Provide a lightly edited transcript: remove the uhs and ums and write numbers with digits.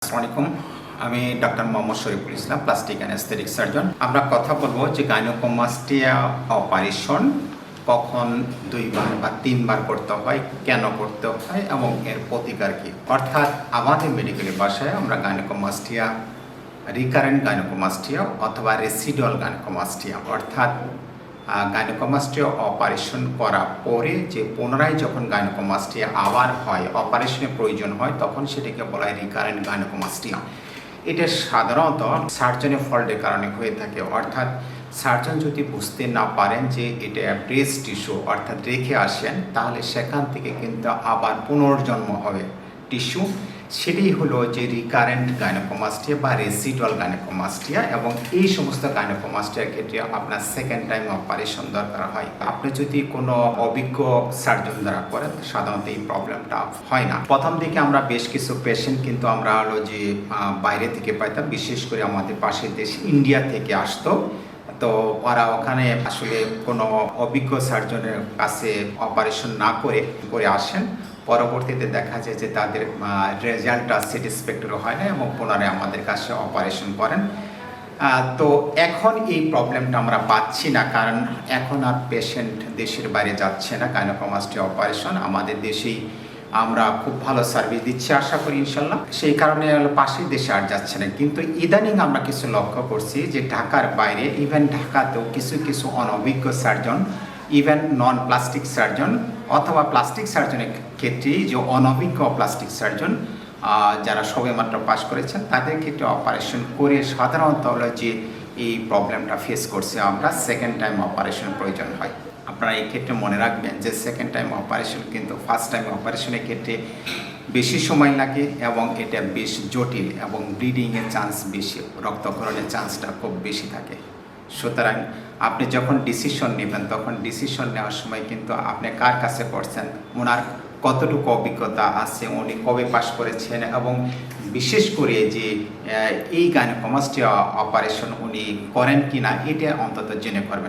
আসসালামু আলাইকুম। আমি doctor Mohammad Shariful Islam, plastic anaesthetic surgeon. আমরা কথা বলবো যে গাইনোকোমাস্টিয়া অপারেশন কখন 2 বার বা 3 বার করতে হয়, কেন করতে হয় এবং এর প্রতিকার কী। অর্থাৎ আমাদের মেডিকেলের ভাষায় আমরা গাইনোকোমাস্টিয়া, রিকারেন্ট গাইনোকোমাস্টিয়া অথবা রেসিডুয়াল গাইনোকোমাস্টিয়া, অর্থাৎ গাইনোকোমাস্টিয়া অপারেশন করার পরে যে পুনরায় যখন গাইনোকোমাস্টিয়া আবার হয়, অপারেশনের প্রয়োজন হয়, তখন সেটাকে বলা হয় রিকারেন্ট গাইনোকোমাস্টিয়া। এটা সাধারণত সার্জনের ফল্টের কারণে হয়ে থাকে। অর্থাৎ সার্জন যদি বুঝতে না পারেন যে এটা ব্রেস্ট টিস্যু, অর্থাৎ রেখে আসেন, তাহলে সেখান থেকে কিন্তু আবার পুনর্জন্ম হবে টিস্যু। সেটাই হলো যে রিকারেন্ট গাইনোকোমাস্টিয়া বা রেসিডুয়াল গাইনোকোমাস্টিয়া। এবং এই সমস্ত গাইনোকোমাস্টিয়ার ক্ষেত্রে আপনার সেকেন্ড টাইম অপারেশন দরকার হয়। আপনি যদি কোনো অভিজ্ঞ সার্জন দ্বারা করেন, সাধারণত এই প্রবলেমটা হয় না। প্রথম দিকে আমরা বেশ কিছু পেশেন্ট কিন্তু আমরা হলো যে বাইরে থেকে পাইতাম, বিশেষ করে আমাদের পাশের দেশ ইন্ডিয়া থেকে আসতো। তো ওরা ওখানে আসলে কোনো অভিজ্ঞ সার্জনের কাছে অপারেশন না করে আসেন। পরবর্তীতে দেখা যায় যে তাদের রেজাল্টটা স্যাটিসফ্যাক্টরি হয় না এবং পুনরায় আমাদের কাছে অপারেশন করেন। তো এখন এই প্রবলেমটা আমরা পাচ্ছি না, কারণ এখন আর পেশেন্ট দেশের বাইরে যাচ্ছে না গাইনোকোমাস্টিয়া অপারেশন। আমাদের দেশেই আমরা খুব ভালো সার্ভিস দিচ্ছি, আশা করি ইনশাল্লাহ। সেই কারণে পাশের দেশে আর যাচ্ছে না। কিন্তু ইদানিং আমরা কিছু লক্ষ্য করছি যে ঢাকার বাইরে, ইভেন ঢাকাতেও কিছু কিছু অনভিজ্ঞ সার্জন, ইভেন নন প্লাস্টিক সার্জন অথবা প্লাস্টিক সার্জনের ক্ষেত্রে যে অনভিজ্ঞ প্লাস্টিক সার্জন যারা সবেমাত্র পাশ করেছেন, তাদের ক্ষেত্রে অপারেশন করে সাধারণত হলো যে এই প্রবলেমটা ফেস করছে আমরা, সেকেন্ড টাইম অপারেশন প্রয়োজন হয়। আপনারা এই ক্ষেত্রে মনে রাখবেন যে সেকেন্ড টাইম অপারেশন কিন্তু ফার্স্ট টাইম অপারেশনের ক্ষেত্রে বেশি সময় লাগে এবং এটা বেশ জটিল এবং ব্লিডিংয়ের চান্স বেশি, রক্তক্ষরণের চান্সটা খুব বেশি থাকে। সুতরাং আপনি যখন ডিসিশন নেবেন, তখন ডিসিশন নেওয়ার সময় কিন্তু আপনি কার কাছে করছেন, ওনার কতটুকু অভিজ্ঞতা আছে, উনি কবে পাস করেছেন, এবং বিশেষ করে যে এই গাইনোকোমাস্টিয়া অপারেশন উনি করেন কিনা, এটা অন্তত জেনে করবেন।